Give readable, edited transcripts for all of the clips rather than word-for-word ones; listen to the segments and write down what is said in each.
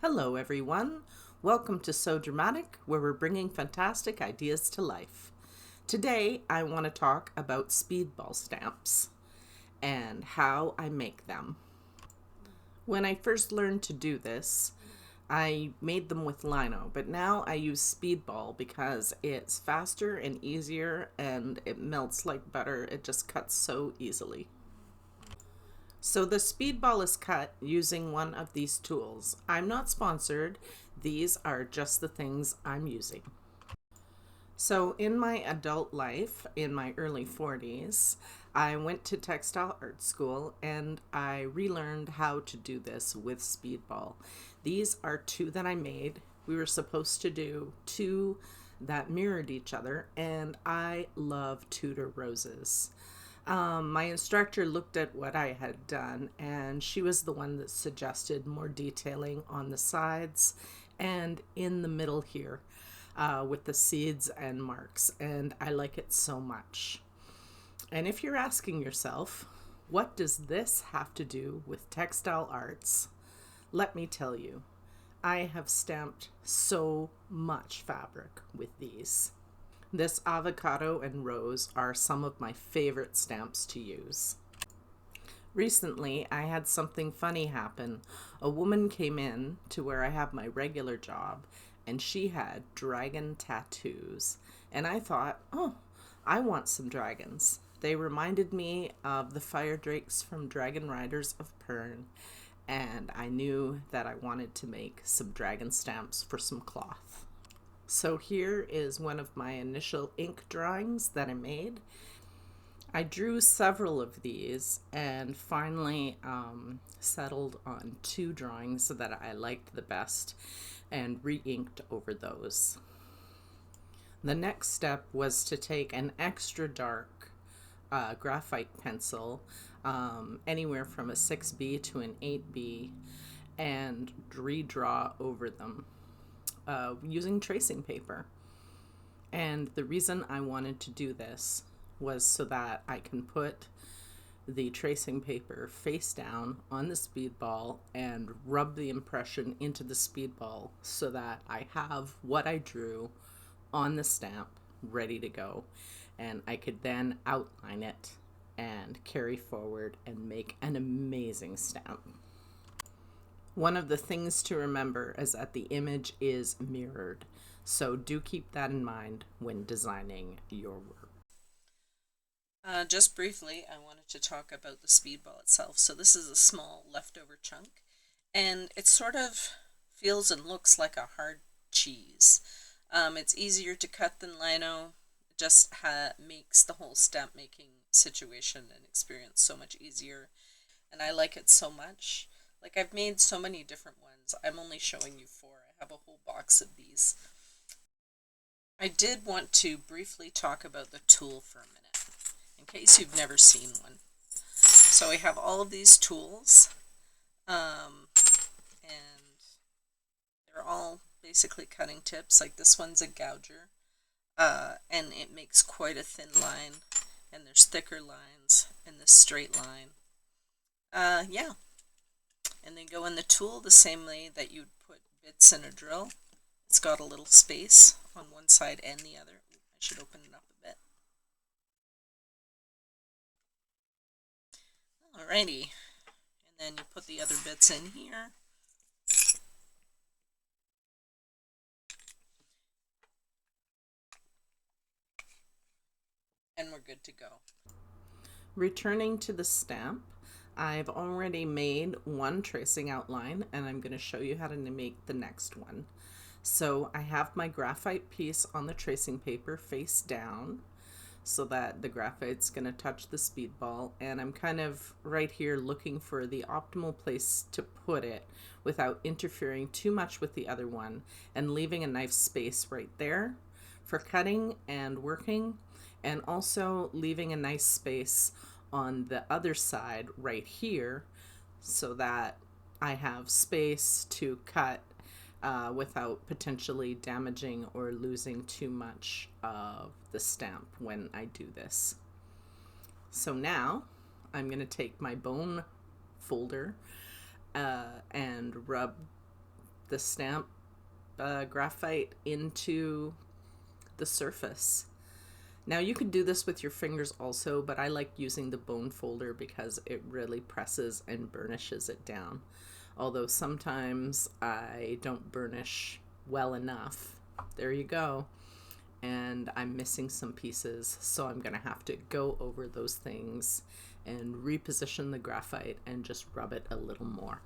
Hello, everyone. Welcome to So Dramatic, where we're bringing fantastic ideas to life. Today, I want to talk about speedball stamps and how I make them. When I first learned to do this, I made them with lino, but now I use speedball because it's faster and easier and it melts like butter. It just cuts so easily. So the speedball is cut using one of these tools. I'm not sponsored. These are just the things I'm using. So in my adult life, in my early 40s, I went to textile art school and I relearned how to do this with speedball. These are two that I made. We were supposed to do two that mirrored each other, and I love Tudor roses. My instructor looked at what I had done, and she was the one that suggested more detailing on the sides and in the middle here with the seeds and marks, and I like it so much. And if you're asking yourself, what does this have to do with textile arts? Let me tell you, I have stamped so much fabric with these. This avocado and rose are some of my favorite stamps to use. Recently, I had something funny happen. A woman came in to where I have my regular job, and she had dragon tattoos. And I thought, oh, I want some dragons. They reminded me of the fire drakes from Dragon Riders of Pern, and I knew that I wanted to make some dragon stamps for some cloth. So here is one of my initial ink drawings that I made. I drew several of these and finally settled on two drawings that I liked the best and re-inked over those. The next step was to take an extra dark graphite pencil, anywhere from a 6B to an 8B, and redraw over them using tracing paper. And the reason I wanted to do this was so that I can put the tracing paper face down on the speedball and rub the impression into the speedball so that I have what I drew on the stamp ready to go. And I could then outline it and carry forward and make an amazing stamp. One of the things to remember is that the image is mirrored, so do keep that in mind when designing your work. Just briefly, I wanted to talk about the speedball itself. So this is a small leftover chunk, and it sort of feels and looks like a hard cheese. It's easier to cut than lino. It just makes the whole stamp making situation and experience so much easier, and I like it so much. Like, I've made so many different ones. I'm only showing you four. I have a whole box of these. I did want to briefly talk about the tool for a minute, in case you've never seen one. So we have all of these tools, and they're all basically cutting tips. Like this one's a gouger, and it makes quite a thin line, and there's thicker lines, and this straight line. Yeah. And they go in the tool the same way that you'd put bits in a drill. It's got a little space on one side and the other. I should open it up a bit. Alrighty. And then you put the other bits in here. And we're good to go. Returning to the stamp, I've already made one tracing outline, and I'm going to show you how to make the next one. So I have my graphite piece on the tracing paper face down so that the graphite's going to touch the speedball, and I'm kind of right here looking for the optimal place to put it without interfering too much with the other one, and leaving a nice space right there for cutting and working, and also leaving a nice space on the other side right here so that I have space to cut without potentially damaging or losing too much of the stamp when I do this. So now I'm going to take my bone folder and rub the stamp graphite into the surface. Now you can do this with your fingers also, but I like using the bone folder because it really presses and burnishes it down. Although sometimes I don't burnish well enough. There you go. And I'm missing some pieces, so I'm gonna have to go over those things and reposition the graphite and just rub it a little more.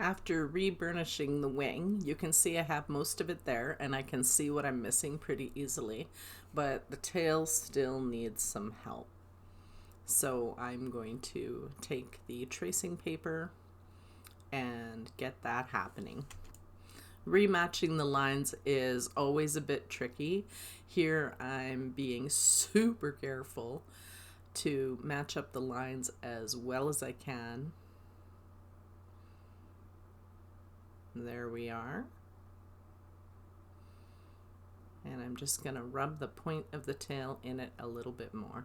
After reburnishing the wing, you can see I have most of it there, and I can see what I'm missing pretty easily, but the tail still needs some help. So I'm going to take the tracing paper and get that happening. Rematching the lines is always a bit tricky. Here I'm being super careful to match up the lines as well as I can. There we are. And I'm just going to rub the point of the tail in it a little bit more.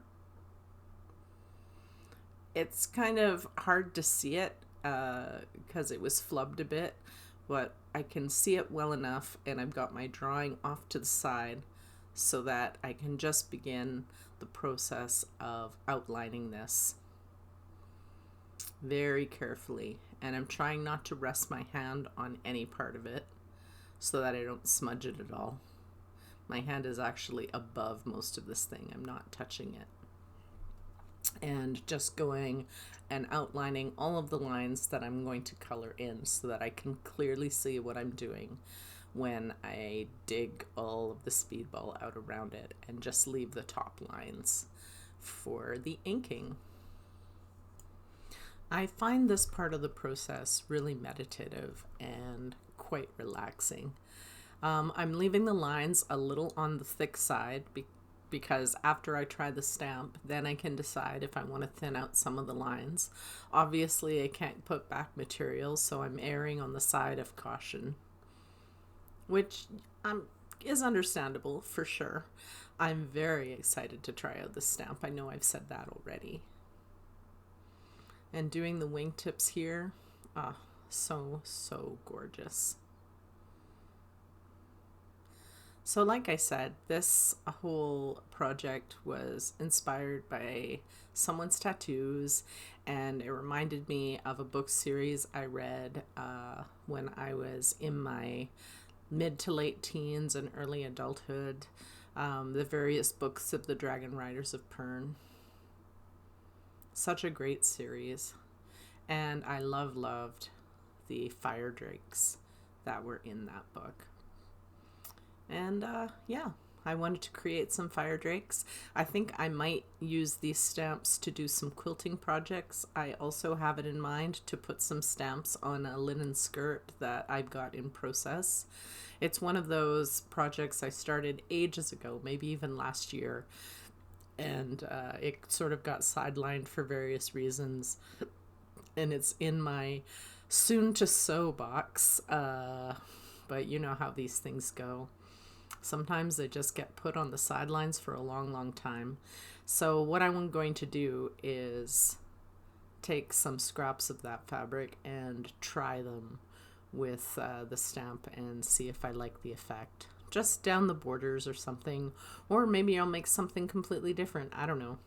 It's kind of hard to see it because it was flubbed a bit, but I can see it well enough, and I've got my drawing off to the side so that I can just begin the process of outlining this very carefully. And I'm trying not to rest my hand on any part of it so that I don't smudge it at all. My hand is actually above most of this thing. I'm not touching it. And just going and outlining all of the lines that I'm going to color in so that I can clearly see what I'm doing when I dig all of the speedball out around it and just leave the top lines for the inking. I find this part of the process really meditative and quite relaxing. I'm leaving the lines a little on the thick side because after I try the stamp, then I can decide if I want to thin out some of the lines. Obviously, I can't put back material, so I'm erring on the side of caution, which is understandable for sure. I'm very excited to try out the stamp. I know I've said that already. And doing the wingtips here, so gorgeous. So like I said, this whole project was inspired by someone's tattoos, and it reminded me of a book series I read when I was in my mid to late teens and early adulthood, the various books of the Dragon Riders of Pern. Such a great series, and I loved the fire drakes that were in that book. And yeah, I wanted to create some fire drakes. I think I might use these stamps to do some quilting projects. I also have it in mind to put some stamps on a linen skirt that I've got in process. It's one of those projects I started ages ago, maybe even last year, and it sort of got sidelined for various reasons, and it's in my soon to sew box, but you know how these things go. Sometimes they just get put on the sidelines for a long time. So what I'm going to do is take some scraps of that fabric and try them with the stamp and see if I like the effect. Just down the borders or something, or maybe I'll make something completely different. I don't know.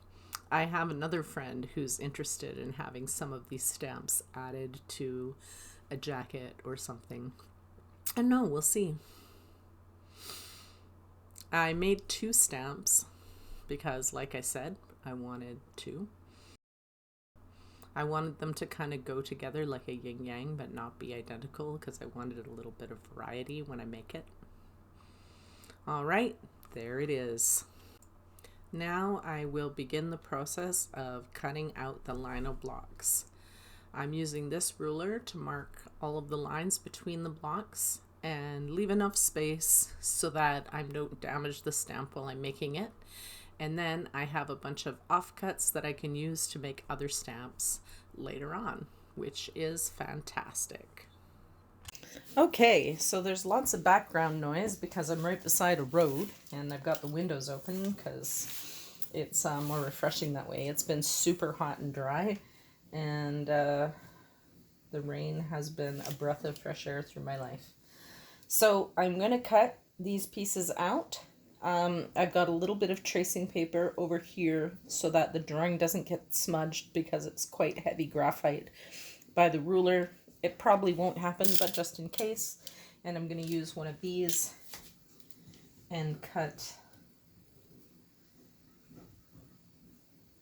I have another friend who's interested in having some of these stamps added to a jacket or something. And no, we'll see. I made 2 stamps because, like I said, I wanted them to kind of go together like a yin-yang, but not be identical, because I wanted a little bit of variety when I make it. All right, there it is. Now I will begin the process of cutting out the lino blocks. I'm using this ruler to mark all of the lines between the blocks and leave enough space so that I don't damage the stamp while I'm making it. And then I have a bunch of offcuts that I can use to make other stamps later on, which is fantastic. Okay, so there's lots of background noise because I'm right beside a road and I've got the windows open because it's more refreshing that way. It's been super hot and dry, and The rain has been a breath of fresh air through my life. So I'm going to cut these pieces out. I've got a little bit of tracing paper over here so that the drawing doesn't get smudged because it's quite heavy graphite by the ruler. It probably won't happen, but just in case. And I'm going to use one of these and cut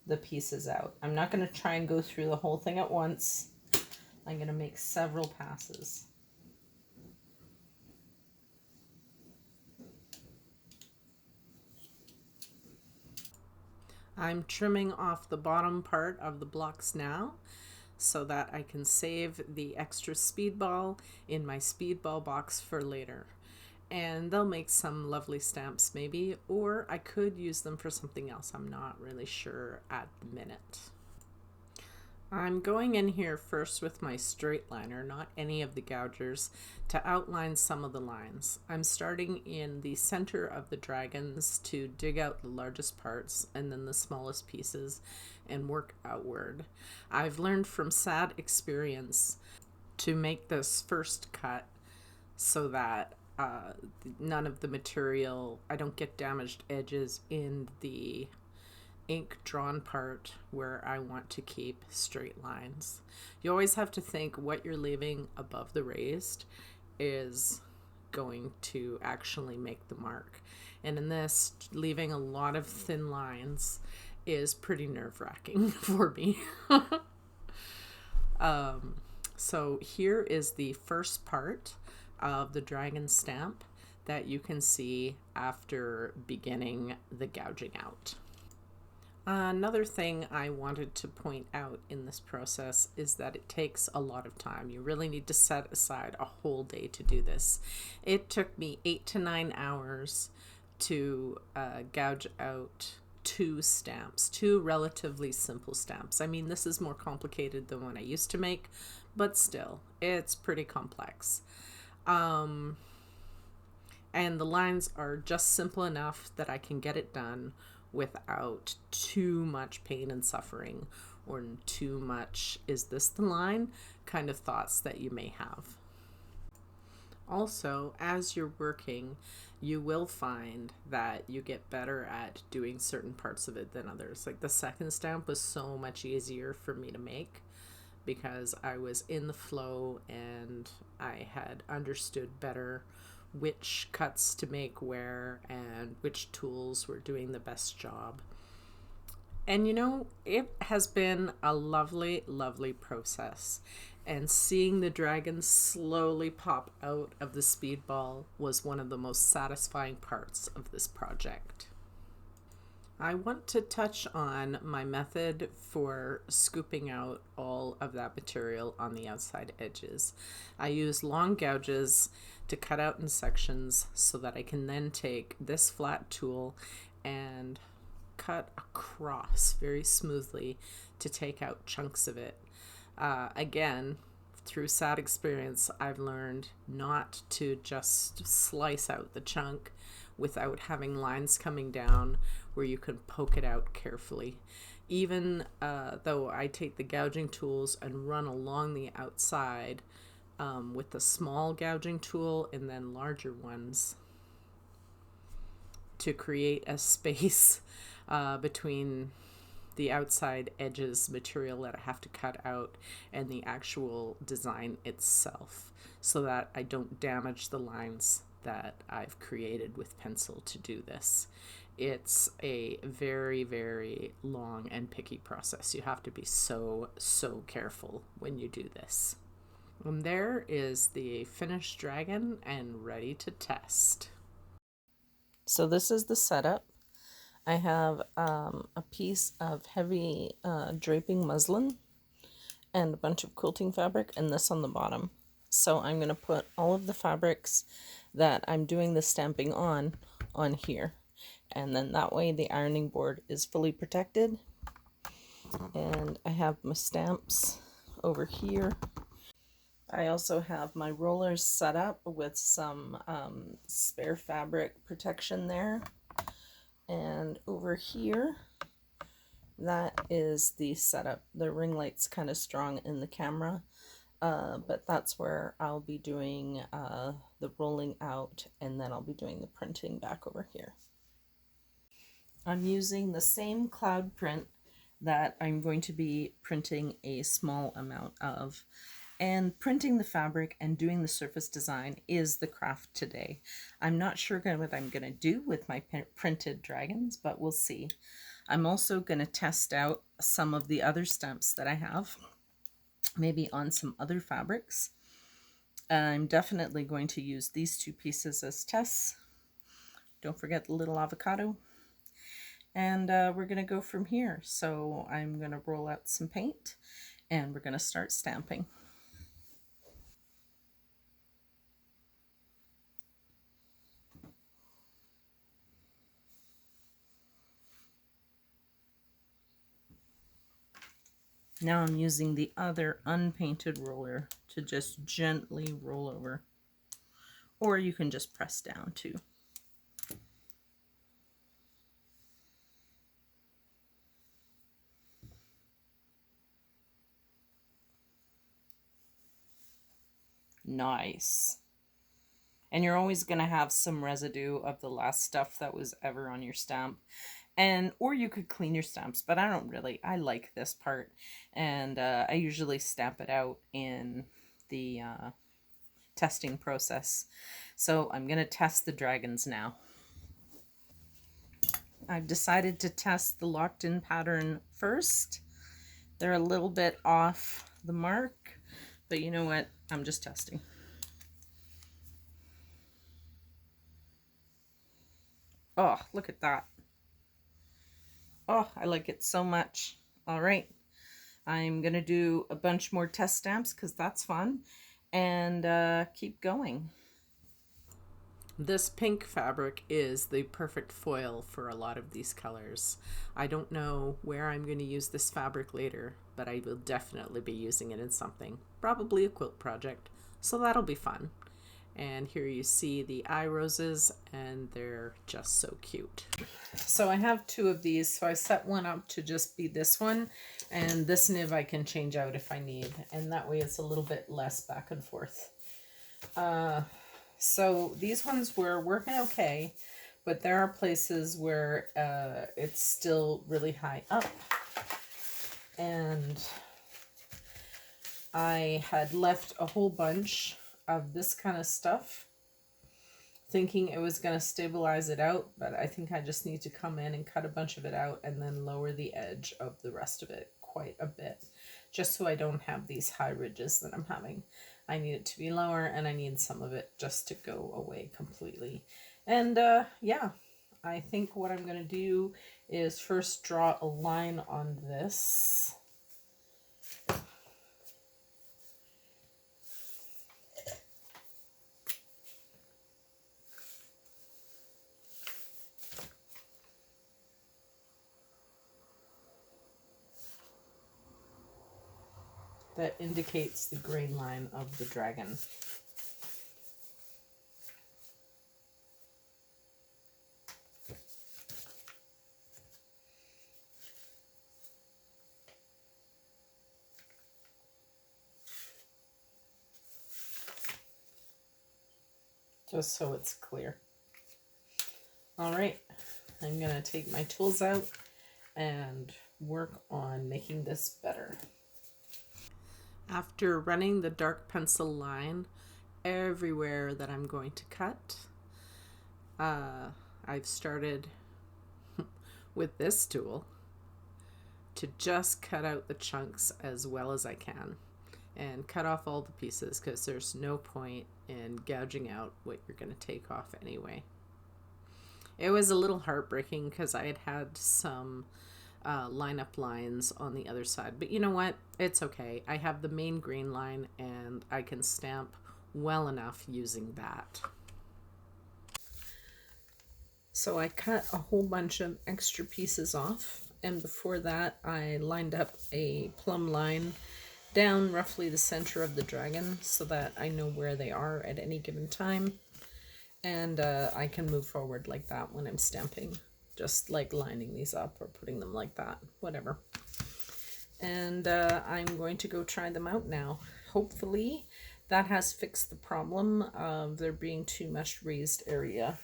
the pieces out. I'm not going to try and go through the whole thing at once. I'm going to make several passes. I'm trimming off the bottom part of the blocks now so that I can save the extra speedball in my speedball box for later. And they'll make some lovely stamps maybe, or I could use them for something else. I'm not really sure at the minute. I'm going in here first with my straight liner, not any of the gougers, to outline some of the lines. I'm starting in the center of the dragons to dig out the largest parts and then the smallest pieces and work outward. I've learned from sad experience to make this first cut so that none of the material, I don't get damaged edges in the ink drawn part where I want to keep straight lines. You always have to think what you're leaving above the raised is going to actually make the mark. And in this, leaving a lot of thin lines is pretty nerve-wracking for me. So here is the first part of the dragon stamp that you can see after beginning the gouging out. Another thing I wanted to point out in this process is that it takes a lot of time. You really need to set aside a whole day to do this. It took me 8 to 9 hours to gouge out 2 stamps, 2 relatively simple stamps. I mean, this is more complicated than what I used to make, but still, it's pretty complex. And the lines are just simple enough that I can get it done without too much pain and suffering or too much, is this the line, kind of thoughts that you may have. Also, as you're working, you will find that you get better at doing certain parts of it than others. Like the second stamp was so much easier for me to make because I was in the flow and I had understood better which cuts to make where and which tools were doing the best job. And you know, it has been a lovely, lovely process. And seeing the dragons slowly pop out of the speedball was one of the most satisfying parts of this project. I want to touch on my method for scooping out all of that material on the outside edges. I use long gouges to cut out in sections so that I can then take this flat tool and cut across very smoothly to take out chunks of it. Again, through sad experience, I've learned not to just slice out the chunk without having lines coming down where you can poke it out carefully. Even though I take the gouging tools and run along the outside with the small gouging tool and then larger ones to create a space between the outside edges material that I have to cut out and the actual design itself so that I don't damage the lines that I've created with pencil to do this. It's a very, very long and picky process. You have to be so careful when you do this. And there is the finished dragon and ready to test. So this is the setup. I have a piece of heavy draping muslin and a bunch of quilting fabric and this on the bottom. So I'm going to put all of the fabrics that I'm doing the stamping on here. And then that way the ironing board is fully protected. And I have my stamps over here. I also have my rollers set up with some spare fabric protection there. And over here, that is the setup. The ring light's kind of strong in the camera. But that's where I'll be doing the rolling out, and then I'll be doing the printing back over here. I'm using the same cloud print that I'm going to be printing a small amount of. And printing the fabric and doing the surface design is the craft today. I'm not sure what I'm going to do with my printed dragons, but we'll see. I'm also going to test out some of the other stamps that I have, maybe on some other fabrics. I'm definitely going to use these two pieces as tests. Don't forget the little avocado. And we're going to go from here. So I'm going to roll out some paint and we're going to start stamping. Now I'm using the other unpainted roller to just gently roll over. Or you can just press down too. Nice. And you're always going to have some residue of the last stuff that was ever on your stamp. And or you could clean your stamps, but I don't really. I like this part, and I usually stamp it out in the testing process. So I'm going to test the dragons now. I've decided to test the locked in pattern first. They're a little bit off the mark, but you know what? I'm just testing. Oh, look at that. Oh, I like it so much. All right. I'm going to do a bunch more test stamps because that's fun, and keep going. This pink fabric is the perfect foil for a lot of these colors. I don't know where I'm going to use this fabric later, but I will definitely be using it in something, probably a quilt project, so that'll be fun. And here you see the eye roses, and they're just so cute. So I have two of these, so I set one up to just be this one, and this nib I can change out if I need, and that way it's a little bit less back and forth. So these ones were working okay, but there are places where it's still really high up, and I had left a whole bunch of this kind of stuff thinking it was going to stabilize it out, but I think I just need to come in and cut a bunch of it out and then lower the edge of the rest of it quite a bit, just so I don't have these high ridges that I'm having. I need it to be lower, and I need some of it just to go away completely. And yeah, I think what I'm going to do is first draw a line on this. That indicates the grain line of the dragon. Just so it's clear. All right, I'm gonna take my tools out and work on making this better. After running the dark pencil line everywhere that I'm going to cut, I've started with this tool to just cut out the chunks as well as I can and cut off all the pieces, because there's no point in gouging out what you're going to take off anyway. It was a little heartbreaking because I had had some lineup lines on the other side, but you know what? It's okay. I have the main green line and I can stamp well enough using that. So I cut a whole bunch of extra pieces off, and before that I lined up a plumb line down roughly the center of the dragon so that I know where they are at any given time, and I can move forward like that when I'm stamping, just like lining these up or putting them like that, whatever. And I'm going to go try them out now. hopefully that has fixed the problem of there being too much raised area.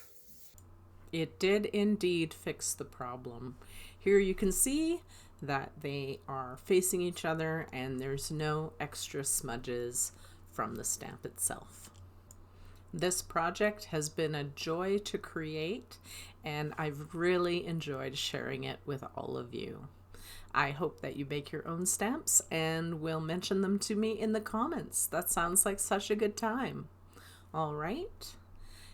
It did indeed fix the problem. Here you can see that they are facing each other and there's no extra smudges from the stamp itself. This project has been a joy to create, and I've really enjoyed sharing it with all of you. I hope that you make your own stamps and will mention them to me in the comments. That sounds like such a good time. All right,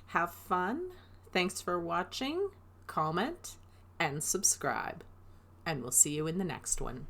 have fun. Thanks for watching, comment, and subscribe. And we'll see you in the next one.